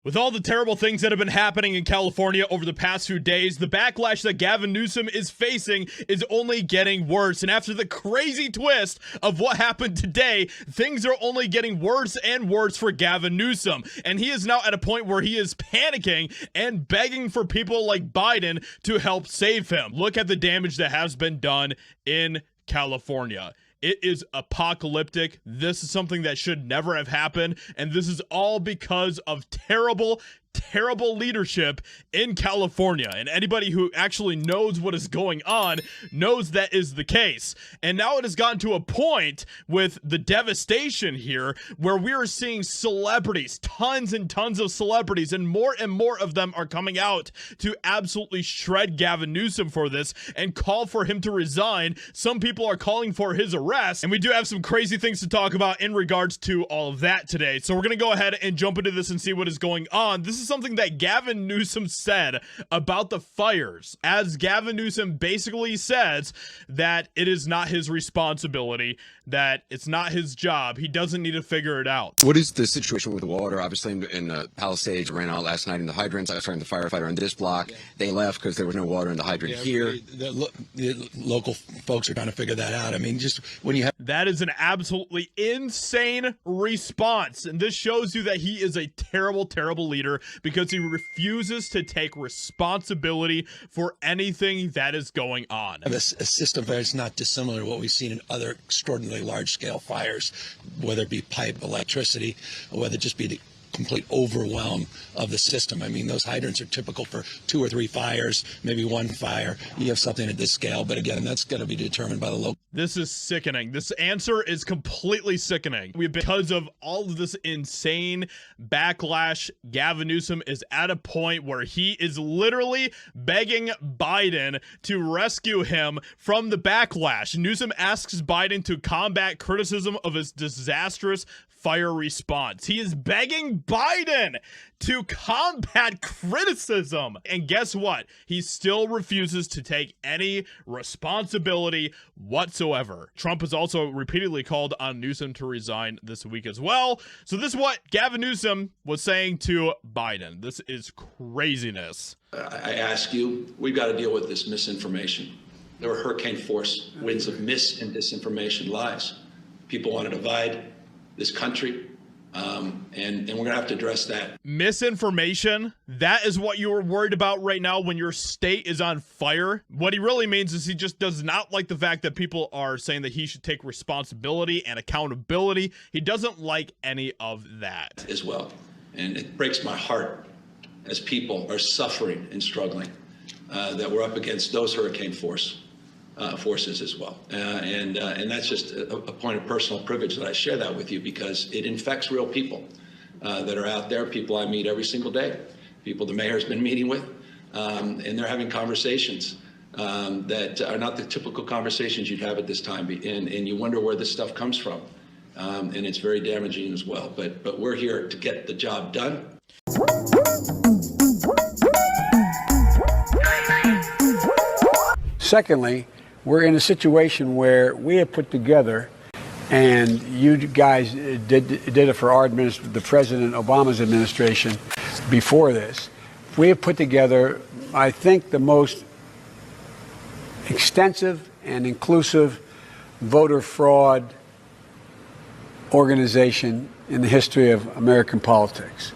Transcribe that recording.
With all the terrible things that have been happening in California over the past few days, the backlash that Gavin Newsom is facing is only getting worse. And after the crazy twist of what happened today, things are only getting worse and worse for Gavin Newsom. And he is now at a point where he is panicking and begging for people like Biden to help save him. Look at the damage that has been done in California. It is apocalyptic. This is something that should never have happened. And this is all because of terrible leadership in California. And anybody who actually knows what is going on knows that is the case. And now it has gotten to a point with the devastation here where we are seeing celebrities, tons and tons of celebrities, and more of them are coming out to absolutely shred Gavin Newsom for this and call for him to resign. Some people are calling for his arrest. And we do have some crazy things to talk about in regards to all of that today. So we're going to go ahead and jump into this and see what is going on. This is something that Gavin Newsom said about the fires, as Gavin Newsom basically says that it is not his responsibility, that it's not his job. He doesn't need to figure it out. What is the situation with the water? Obviously, in Palisades ran out last night in the hydrants. I was talking to the firefighter on this block. They left because there was no water in the hydrant here. The local folks are trying to figure that out. I mean, just when you have... That is an absolutely insane response. And this shows you that he is a terrible leader because he refuses to take responsibility for anything that is going on. A system that is not dissimilar to what we've seen in other extraordinarily large-scale fires, whether it be pipe, electricity, or whether it just be the complete overwhelm of the system. I mean, those hydrants are typical for 2 or 3 fires, maybe 1 fire. You have something at this scale, but again, that's going to be determined by the local. This is sickening. This answer is completely sickening. Because of all of this insane backlash, Gavin Newsom is at a point where he is literally begging Biden to rescue him from the backlash. Newsom asks Biden to combat criticism of his disastrous fire response. He is begging Biden to combat criticism. And guess what? He still refuses to take any responsibility whatsoever. Trump has also repeatedly called on Newsom to resign this week as well. So this is what Gavin Newsom was saying to Biden. This is craziness. I ask you, we've got to deal with this misinformation. There were hurricane force winds of mis and disinformation, lies. People want to divide this country, and we're going to have to address that. Misinformation, that is what you are worried about right now when your state is on fire. What he really means is he just does not like the fact that people are saying that he should take responsibility and accountability. He doesn't like any of that. As well. And it breaks my heart as people are suffering and struggling that we're up against those hurricane forces as well. And that's just a point of personal privilege that I share that with you because it infects real people that are out there, people I meet every single day, people the mayor's been meeting with, and they're having conversations that are not the typical conversations you'd have at this time. And you wonder where this stuff comes from. And it's very damaging as well. But we're here to get the job done. Secondly, we're in a situation where we have put together, and you guys did it for our administration, the President Obama's administration before this. We have put together, I think, the most extensive and inclusive voter fraud organization in the history of American politics.